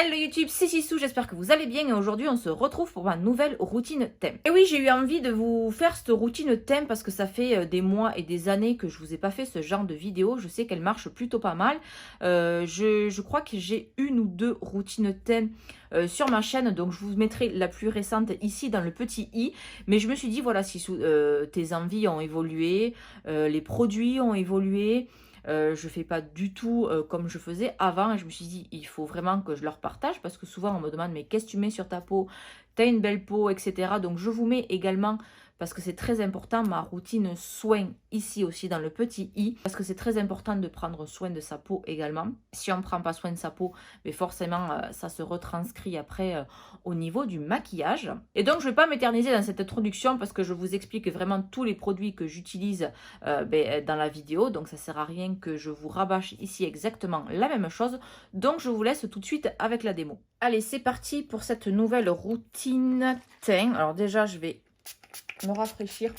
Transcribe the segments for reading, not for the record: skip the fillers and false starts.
Hello YouTube, c'est Sissou, j'espère que vous allez bien et aujourd'hui on se retrouve pour ma nouvelle routine thème. Et oui, j'ai eu envie de vous faire cette routine thème parce que ça fait des mois et des années que je vous ai pas fait ce genre de vidéo. Je sais qu'elle marche plutôt pas mal. Je crois que j'ai une ou deux routines thème sur ma chaîne, donc je vous mettrai la plus récente ici dans le petit i. Mais je me suis dit, voilà, Sissou, tes envies ont évolué, les produits ont évolué. Je fais pas du tout comme je faisais avant et je me suis dit il faut vraiment que je leur partage parce que souvent on me demande mais qu'est-ce que tu mets sur ta peau, t'as une belle peau, etc. Donc je vous mets également, parce que c'est très important, ma routine soin ici aussi dans le petit i, parce que c'est très important de prendre soin de sa peau également. Si on ne prend pas soin de sa peau, mais forcément ça se retranscrit après au niveau du maquillage. Et donc je ne vais pas m'éterniser dans cette introduction parce que je vous explique vraiment tous les produits que j'utilise dans la vidéo, donc ça ne sert à rien que je vous rabâche ici exactement la même chose. Donc je vous laisse tout de suite avec la démo. Allez, c'est parti pour cette nouvelle routine teint. Alors déjà je vais me rafraîchir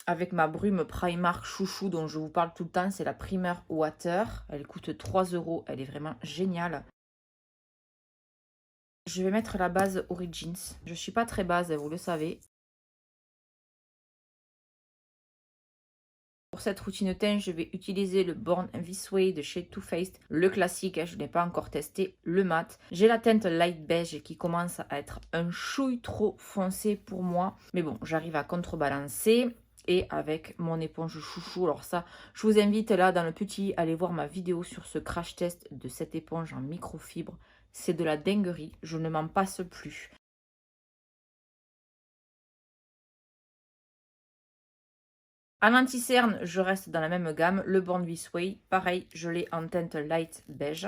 avec ma brume Primark chouchou dont je vous parle tout le temps. C'est la Primer Water. Elle coûte 3 €. Elle est vraiment géniale. Je vais mettre la base Origins. Je ne suis pas très base, vous le savez. Pour cette routine teint, je vais utiliser le Born This Way de chez Too Faced, le classique, je n'ai pas encore testé, le mat. J'ai la teinte light beige qui commence à être un chouille trop foncé pour moi, mais bon, j'arrive à contrebalancer. Et avec mon éponge chouchou, alors ça, je vous invite là dans le petit, à aller voir ma vidéo sur ce crash test de cette éponge en microfibre. C'est de la dinguerie, je ne m'en passe plus. En anti-cerne, je reste dans la même gamme, le Born This Way. Pareil, je l'ai en teinte light beige.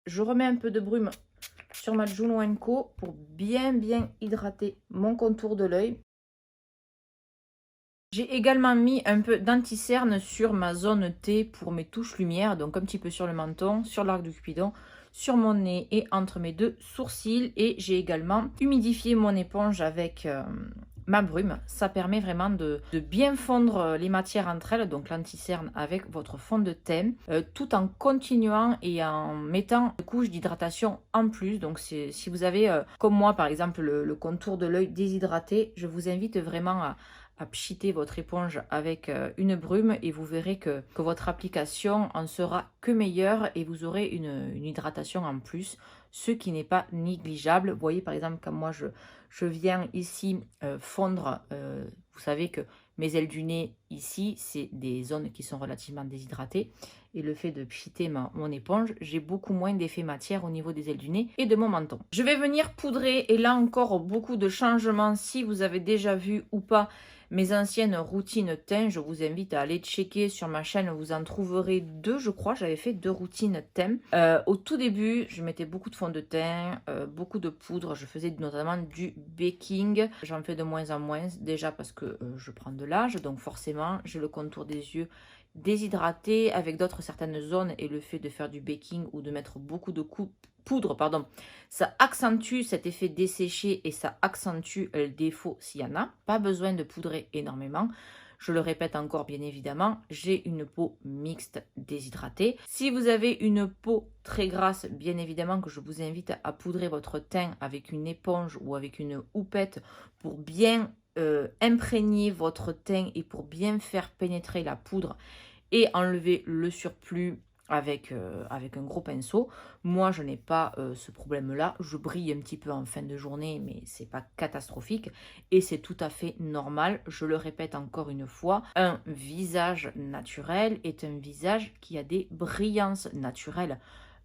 Je remets un peu de brume sur ma Juno & Co pour bien hydrater mon contour de l'œil. J'ai également mis un peu d'anti-cerne sur ma zone T pour mes touches lumière, donc un petit peu sur le menton, sur l'arc du Cupidon, sur mon nez et entre mes deux sourcils. Et j'ai également humidifié mon éponge avec ma brume. Ça permet vraiment de bien fondre les matières entre elles, donc l'anti-cerne avec votre fond de teint, tout en continuant et en mettant une couche d'hydratation en plus. Donc si vous avez, comme moi par exemple, le contour de l'œil déshydraté, je vous invite vraiment à pchiter votre éponge avec une brume et vous verrez que votre application en sera que meilleure et vous aurez une hydratation en plus, ce qui n'est pas négligeable. Vous voyez par exemple quand moi je viens ici fondre, vous savez que mes ailes du nez ici, c'est des zones qui sont relativement déshydratées. Et le fait de pchiter mon éponge, j'ai beaucoup moins d'effet matière au niveau des ailes du nez et de mon menton. Je vais venir poudrer et là encore beaucoup de changements. Si vous avez déjà vu ou pas mes anciennes routines teint, je vous invite à aller checker sur ma chaîne. Vous en trouverez deux, je crois. J'avais fait 2 routines teint. Au tout début, je mettais beaucoup de fond de teint, beaucoup de poudre. Je faisais notamment du baking. J'en fais de moins en moins, déjà parce que je prends de l'âge. Donc forcément, j'ai le contour des yeux déshydraté avec d'autres certaines zones. Et le fait de faire du baking ou de mettre beaucoup de poudre, pardon, ça accentue cet effet desséché et ça accentue le défaut s'il y en a. Pas besoin de poudrer énormément. Je le répète encore, bien évidemment, j'ai une peau mixte déshydratée. Si vous avez une peau très grasse, bien évidemment que je vous invite à poudrer votre teint avec une éponge ou avec une houppette pour bien imprégner votre teint et pour bien faire pénétrer la poudre et enlever le surplus avec un gros pinceau. Moi, je n'ai pas ce problème-là. Je brille un petit peu en fin de journée, mais c'est pas catastrophique. Et c'est tout à fait normal. Je le répète encore une fois, un visage naturel est un visage qui a des brillances naturelles.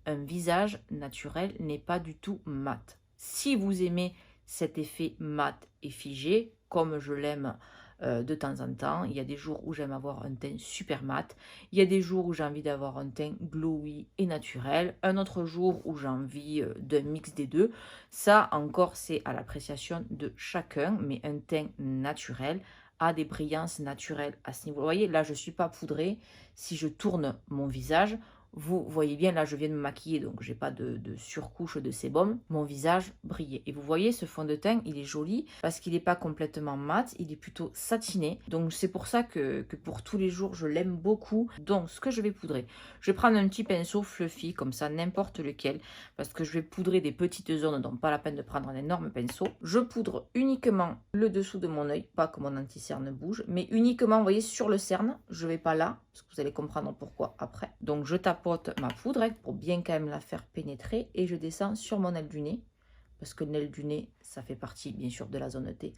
Un visage naturel n'est pas du tout mat. Si vous aimez cet effet mat et figé, comme je l'aime de temps en temps. Il y a des jours où j'aime avoir un teint super mat. Il y a des jours où j'ai envie d'avoir un teint glowy et naturel. Un autre jour où j'ai envie d'un mix des deux. Ça encore, c'est à l'appréciation de chacun. Mais un teint naturel a des brillances naturelles à ce niveau. Vous voyez, là, je ne suis pas poudrée. Si je tourne mon visage, vous voyez bien, là je viens de me maquiller, donc j'ai pas de surcouche de sébum, mon visage brillait. Et vous voyez, ce fond de teint, il est joli parce qu'il n'est pas complètement mat, il est plutôt satiné. Donc c'est pour ça que pour tous les jours, je l'aime beaucoup. Donc ce que je vais poudrer, je vais prendre un petit pinceau fluffy, comme ça, n'importe lequel, parce que je vais poudrer des petites zones, donc pas la peine de prendre un énorme pinceau. Je poudre uniquement le dessous de mon œil, pas que mon anti-cerne bouge, mais uniquement, vous voyez, sur le cerne, je vais pas là, parce que vous allez comprendre pourquoi après. Donc je tapote ma poudre pour bien quand même la faire pénétrer et je descends sur mon aile du nez, parce que l'aile du nez, ça fait partie bien sûr de la zone T.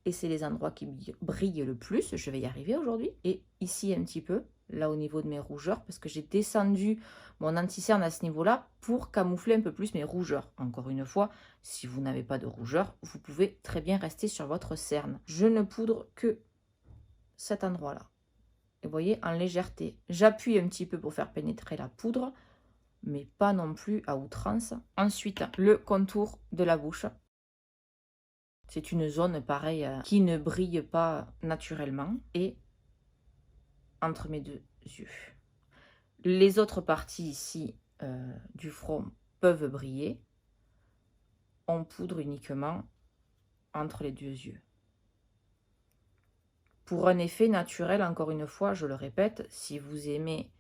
Et c'est les endroits qui brillent le plus, je vais y arriver aujourd'hui. Et ici un petit peu, là au niveau de mes rougeurs, parce que j'ai descendu mon anti-cerne à ce niveau-là pour camoufler un peu plus mes rougeurs. Encore une fois, si vous n'avez pas de rougeurs, vous pouvez très bien rester sur votre cerne. Je ne poudre que cet endroit-là. Et vous voyez, en légèreté. J'appuie un petit peu pour faire pénétrer la poudre, mais pas non plus à outrance. Ensuite, le contour de la bouche. C'est une zone, pareil, qui ne brille pas naturellement. Et entre mes deux yeux. Les autres parties ici du front peuvent briller. On poudre uniquement entre les deux yeux. Pour un effet naturel, encore une fois, je le répète, si vous aimez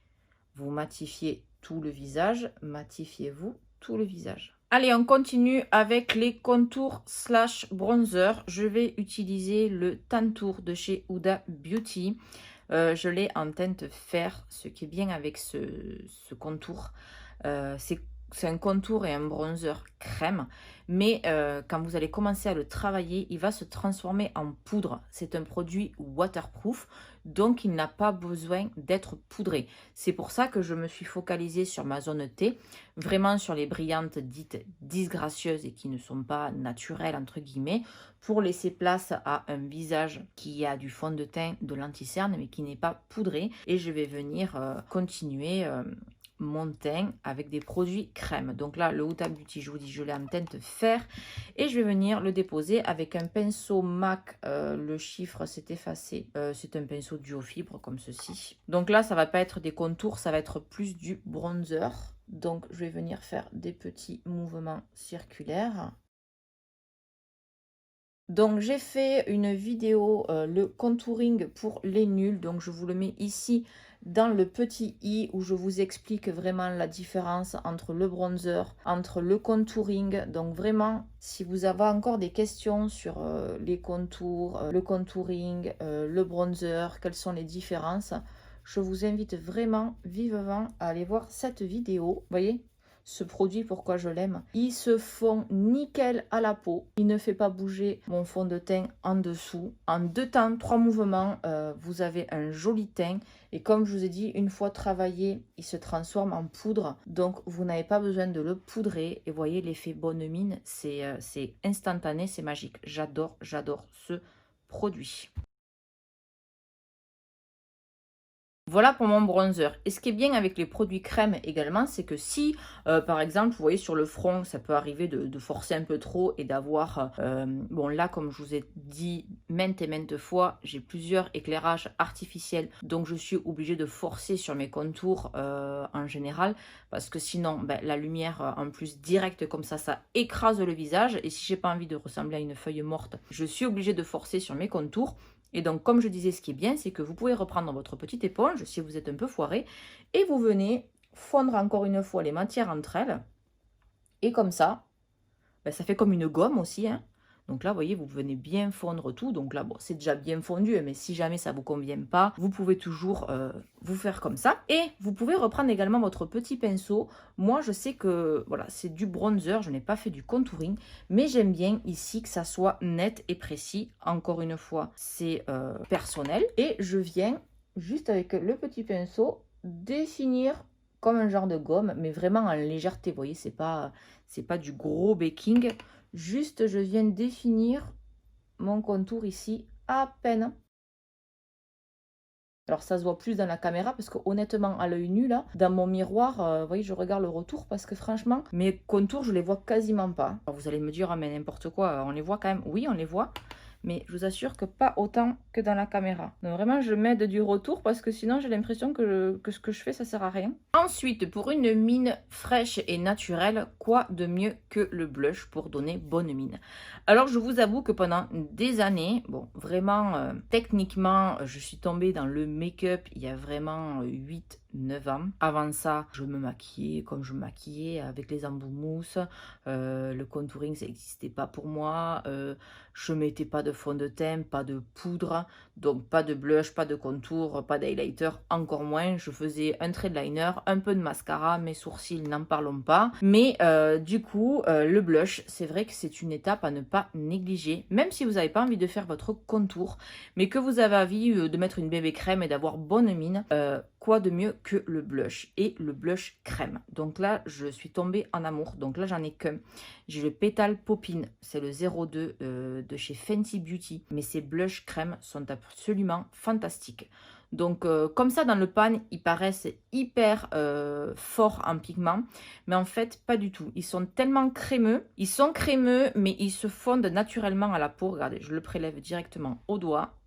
vous matifier tout le visage, matifiez-vous tout le visage. Allez, on continue avec les contours slash bronzer. Je vais utiliser le Tantour de chez Huda Beauty. Je l'ai en teinte fer, ce qui est bien avec ce contour. C'est un contour et un bronzer crème, mais quand vous allez commencer à le travailler, il va se transformer en poudre. C'est un produit waterproof, donc il n'a pas besoin d'être poudré. C'est pour ça que je me suis focalisée sur ma zone T, vraiment sur les brillantes dites disgracieuses et qui ne sont pas naturelles, entre guillemets, pour laisser place à un visage qui a du fond de teint, de l'anti-cerne, mais qui n'est pas poudré. Et je vais venir continuer mon teint avec des produits crème. Donc là, le Huda Beauty, je vous dis, je l'ai en teinte fer et je vais venir le déposer avec un pinceau MAC. Le chiffre s'est effacé. C'est un pinceau duo fibre comme ceci. Donc là, ça va pas être des contours, ça va être plus du bronzer. Donc je vais venir faire des petits mouvements circulaires. Donc j'ai fait une vidéo, le contouring pour les nuls. Donc je vous le mets ici dans le petit i où je vous explique vraiment la différence entre le bronzer, entre le contouring. Donc vraiment, si vous avez encore des questions sur les contours, le contouring, le bronzer, quelles sont les différences, je vous invite vraiment vivement à aller voir cette vidéo. Vous voyez ? Ce produit, pourquoi je l'aime, il se fond nickel à la peau, il ne fait pas bouger mon fond de teint en dessous. En 2 temps, 3 mouvements, vous avez un joli teint et comme je vous ai dit, une fois travaillé, il se transforme en poudre, donc vous n'avez pas besoin de le poudrer. Et vous voyez l'effet bonne mine, c'est instantané, c'est magique. J'adore ce produit. Voilà pour mon bronzer. Et ce qui est bien avec les produits crème également, c'est que si, par exemple, vous voyez sur le front, ça peut arriver de forcer un peu trop et d'avoir... bon là, comme je vous ai dit maintes et maintes fois, j'ai plusieurs éclairages artificiels. Donc je suis obligée de forcer sur mes contours en général. Parce que sinon, ben, la lumière en plus directe comme ça écrase le visage. Et si j'ai pas envie de ressembler à une feuille morte, je suis obligée de forcer sur mes contours. Et donc, comme je disais, ce qui est bien, c'est que vous pouvez reprendre votre petite éponge si vous êtes un peu foiré et vous venez fondre encore une fois les matières entre elles. Et comme ça, ben, ça fait comme une gomme aussi, hein. Donc là, vous voyez, vous venez bien fondre tout. Donc là, bon, c'est déjà bien fondu, mais si jamais ça ne vous convient pas, vous pouvez toujours vous faire comme ça. Et vous pouvez reprendre également votre petit pinceau. Moi, je sais que voilà, c'est du bronzer, je n'ai pas fait du contouring, mais j'aime bien ici que ça soit net et précis. Encore une fois, c'est personnel. Et je viens juste avec le petit pinceau définir comme un genre de gomme, mais vraiment en légèreté. Vous voyez, c'est pas du gros baking. Juste, je viens définir mon contour ici à peine. Alors, ça se voit plus dans la caméra parce que honnêtement, à l'œil nu, là, dans mon miroir, vous voyez, je regarde le retour parce que franchement, mes contours, je les vois quasiment pas. Alors, vous allez me dire, ah, mais n'importe quoi, on les voit quand même. Oui, on les voit. mais je vous assure que pas autant que dans la caméra. Donc vraiment, je m'aide du retour parce que sinon, j'ai l'impression que ce que je fais, ça sert à rien. Ensuite, pour une mine fraîche et naturelle, quoi de mieux que le blush pour donner bonne mine? Alors, je vous avoue que pendant des années, bon, vraiment, techniquement, je suis tombée dans le make-up il y a vraiment 8-9 ans. Avant ça, je me maquillais comme je me maquillais avec les embouts mousse. Le contouring, ça n'existait pas pour moi. Je mettais pas de fond de teint, pas de poudre, donc pas de blush, pas de contour, pas d'highlighter, encore moins. Je faisais un trait de liner, un peu de mascara, mes sourcils, n'en parlons pas. Mais du coup, le blush, c'est vrai que c'est une étape à ne pas négliger, même si vous n'avez pas envie de faire votre contour, mais que vous avez envie de mettre une bébé crème et d'avoir bonne mine, quoi de mieux que le blush et le blush crème. Donc là, je suis tombée en amour. Donc là, j'en ai qu'un. J'ai le Pétale Poppin, c'est le 02 de chez Fenty Beauty. Mais ces blush crème sont absolument fantastiques. Donc comme ça dans le pan, ils paraissent hyper forts en pigment. Mais en fait, pas du tout. Ils sont tellement crémeux. Ils sont crémeux, mais ils se fondent naturellement à la peau. Regardez, je le prélève directement au doigt.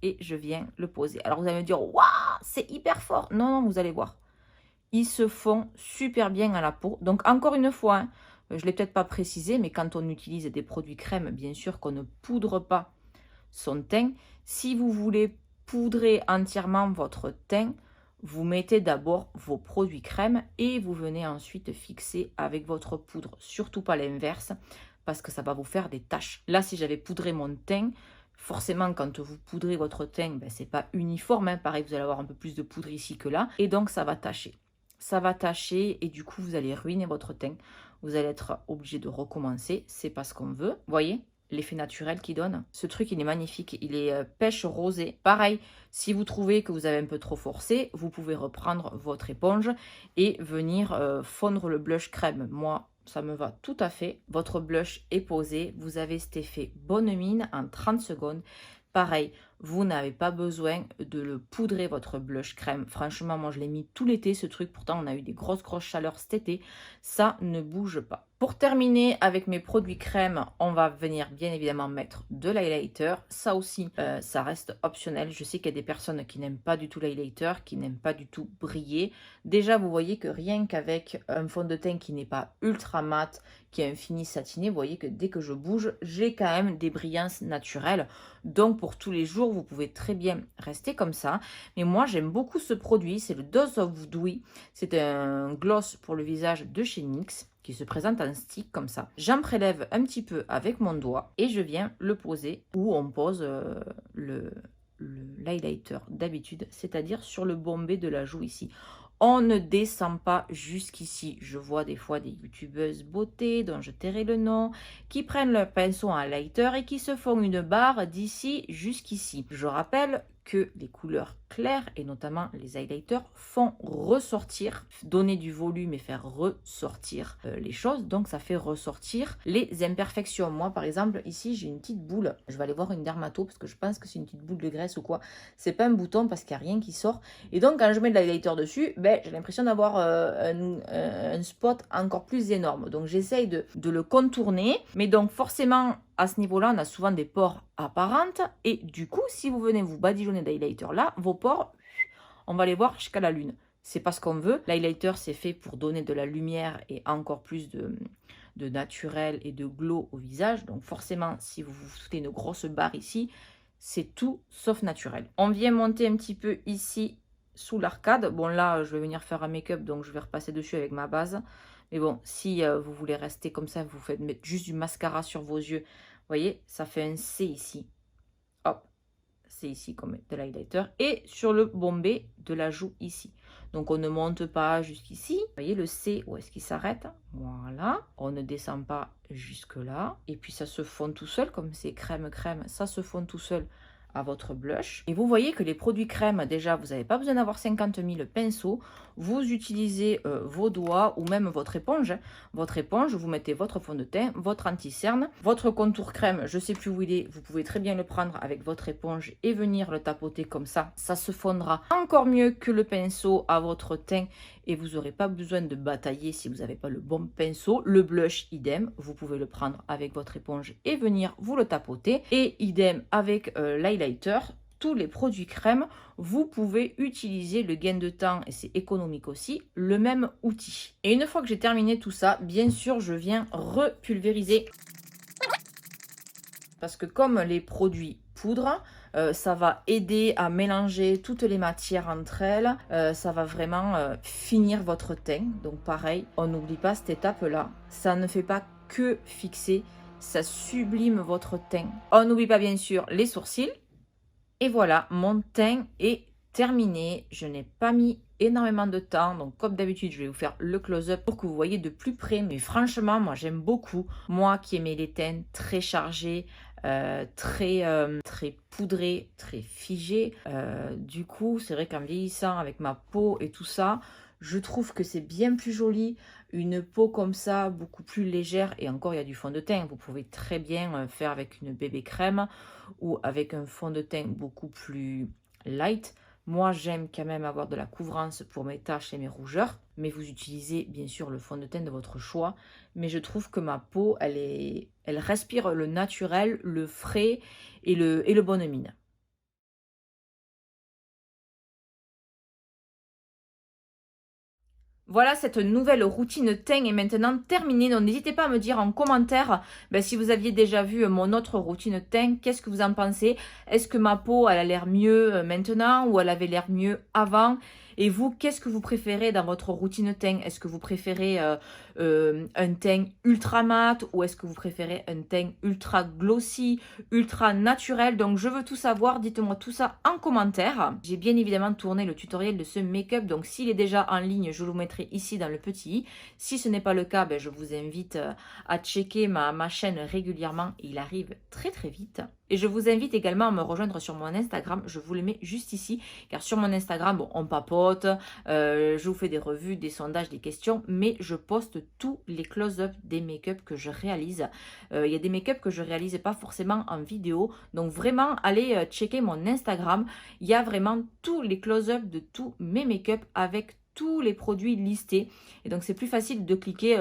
Et je viens le poser. Alors vous allez me dire, waouh, c'est hyper fort. Non, non, vous allez voir. Ils se font super bien à la peau. Donc encore une fois, hein, je ne l'ai peut-être pas précisé, mais quand on utilise des produits crème, bien sûr qu'on ne poudre pas son teint. Si vous voulez poudrer entièrement votre teint, vous mettez d'abord vos produits crème et vous venez ensuite fixer avec votre poudre. Surtout pas l'inverse, parce que ça va vous faire des taches. Là, si j'avais poudré mon teint, forcément, quand vous poudrez votre teint, ben, c'est pas uniforme. Hein. Pareil, vous allez avoir un peu plus de poudre ici que là. Et donc, ça va tacher. Ça va tacher et du coup, vous allez ruiner votre teint. Vous allez être obligé de recommencer. C'est pas ce qu'on veut. Vous voyez l'effet naturel qu'il donne. Ce truc, il est magnifique. Il est pêche rosé. Pareil, si vous trouvez que vous avez un peu trop forcé, vous pouvez reprendre votre éponge et venir fondre le blush crème. Moi, ça me va tout à fait. Votre blush est posé. Vous avez cet effet bonne mine en 30 secondes. Pareil, vous n'avez pas besoin de le poudrer, votre blush crème. Franchement, moi, je l'ai mis tout l'été, ce truc. Pourtant, on a eu des grosses chaleurs cet été. Ça ne bouge pas. Pour terminer avec mes produits crème, on va venir bien évidemment mettre de l'highlighter. Ça aussi, ça reste optionnel. Je sais qu'il y a des personnes qui n'aiment pas du tout l'highlighter, qui n'aiment pas du tout briller. Déjà, vous voyez que rien qu'avec un fond de teint qui n'est pas ultra mat, qui a un fini satiné, vous voyez que dès que je bouge, j'ai quand même des brillances naturelles. Donc, pour tous les jours, vous pouvez très bien rester comme ça. Mais moi, j'aime beaucoup ce produit. C'est le Dose of Dewy. C'est un gloss pour le visage de chez NYX qui se présente en stick comme ça. J'en prélève un petit peu avec mon doigt et je viens le poser où on pose l'highlighter d'habitude, c'est-à-dire sur le bombé de la joue ici. On ne descend pas jusqu'ici. Je vois des fois des youtubeuses beauté, dont je tairai le nom, qui prennent leur pinceau en highlighter et qui se font une barre d'ici jusqu'ici. Je rappelle que les couleurs claires et notamment les highlighters font ressortir, donner du volume et faire ressortir les choses. Donc ça fait ressortir les imperfections. Moi par exemple ici j'ai une petite boule. Je vais aller voir une dermato parce que je pense que c'est une petite boule de graisse ou quoi. C'est pas un bouton parce qu'il n'y a rien qui sort. Et donc quand je mets de l'highlighter dessus, ben, j'ai l'impression d'avoir un spot encore plus énorme. Donc j'essaye de le contourner. Mais donc forcément à ce niveau-là, on a souvent des pores apparentes. Et du coup, si vous venez vous badigeonner d'highlighter là, vos pores, on va les voir jusqu'à la lune. C'est pas ce qu'on veut. L'highlighter, c'est fait pour donner de la lumière et encore plus de naturel et de glow au visage. Donc forcément, si vous vous foutez une grosse barre ici, c'est tout sauf naturel. On vient monter un petit peu ici sous l'arcade. Bon là, je vais venir faire un make-up, donc je vais repasser dessus avec ma base. Mais bon, si vous voulez rester comme ça, vous faites mettre juste du mascara sur vos yeux. Vous voyez, ça fait un C ici. Hop, c'est ici comme de l'highlighter. Et sur le bombé de la joue ici. Donc on ne monte pas jusqu'ici. Vous voyez le C, où est-ce qu'il s'arrête? Voilà. On ne descend pas jusque là. Et puis ça se fond tout seul, comme c'est crème, ça se fond tout seul à votre blush. Et vous voyez que les produits crème, déjà, vous n'avez pas besoin d'avoir 50 000 pinceaux. Vous utilisez vos doigts ou même votre éponge. Votre éponge, vous mettez votre fond de teint, votre anti-cerne, votre contour crème, je ne sais plus où il est, vous pouvez très bien le prendre avec votre éponge et venir le tapoter comme ça. Ça se fondra encore mieux que le pinceau à votre teint et vous n'aurez pas besoin de batailler si vous n'avez pas le bon pinceau. Le blush, idem, vous pouvez le prendre avec votre éponge et venir vous le tapoter. Et idem avec l'highlighter. Tous les produits crème, vous pouvez utiliser le gain de temps et c'est économique aussi, le même outil. Et une fois que j'ai terminé tout ça, bien sûr, je viens repulvériser. Parce que comme les produits poudre, ça va aider à mélanger toutes les matières entre elles. Ça va vraiment finir votre teint. Donc pareil, on n'oublie pas cette étape-là. Ça ne fait pas que fixer, ça sublime votre teint. On n'oublie pas bien sûr les sourcils. Et voilà, mon teint est terminé. Je n'ai pas mis énormément de temps. Donc comme d'habitude, je vais vous faire le close-up pour que vous voyez de plus près. Mais franchement, moi j'aime beaucoup. Moi qui aimais les teints très chargés, très poudrés, très figés. Du coup, c'est vrai qu'en vieillissant avec ma peau et tout ça, je trouve que c'est bien plus joli. Une peau comme ça, beaucoup plus légère. Et encore, il y a du fond de teint. Vous pouvez très bien faire avec une bébé crème ou avec un fond de teint beaucoup plus light. Moi, j'aime quand même avoir de la couvrance pour mes taches et mes rougeurs. Mais vous utilisez bien sûr le fond de teint de votre choix. Mais je trouve que ma peau, elle respire le naturel, le frais et le bonne mine. Voilà, cette nouvelle routine teint est maintenant terminée. Donc n'hésitez pas à me dire en commentaire si vous aviez déjà vu mon autre routine teint, qu'est-ce que vous en pensez? Est-ce que ma peau elle a l'air mieux maintenant ou elle avait l'air mieux avant? Et vous, qu'est-ce que vous préférez dans votre routine teint? Est-ce que vous préférez un teint ultra mat ou est-ce que vous préférez un teint ultra glossy, ultra naturel? Donc je veux tout savoir, dites-moi tout ça en commentaire. J'ai bien évidemment tourné le tutoriel de ce make-up, donc s'il est déjà en ligne, je vous le mettrai ici dans le petit i. Si ce n'est pas le cas, je vous invite à checker ma chaîne régulièrement. Il arrive très très vite. Et je vous invite également à me rejoindre sur mon Instagram. Je vous le mets juste ici, car sur mon Instagram, bon, on papote, je vous fais des revues, des sondages, des questions, mais je poste tous les close-up des make-up que je réalise. Il y a des make-up que je réalise pas forcément en vidéo, donc vraiment, allez checker mon Instagram. Il y a vraiment tous les close-up de tous mes make-up avec tous les produits listés. Et donc, c'est plus facile de cliquer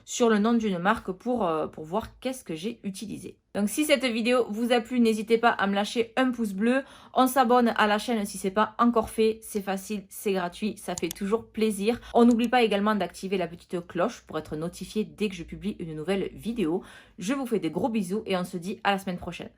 sur le nom d'une marque pour voir qu'est-ce que j'ai utilisé. Donc, si cette vidéo vous a plu, n'hésitez pas à me lâcher un pouce bleu. On s'abonne à la chaîne si ce n'est pas encore fait. C'est facile, c'est gratuit, ça fait toujours plaisir. On n'oublie pas également d'activer la petite cloche pour être notifié dès que je publie une nouvelle vidéo. Je vous fais des gros bisous et on se dit à la semaine prochaine.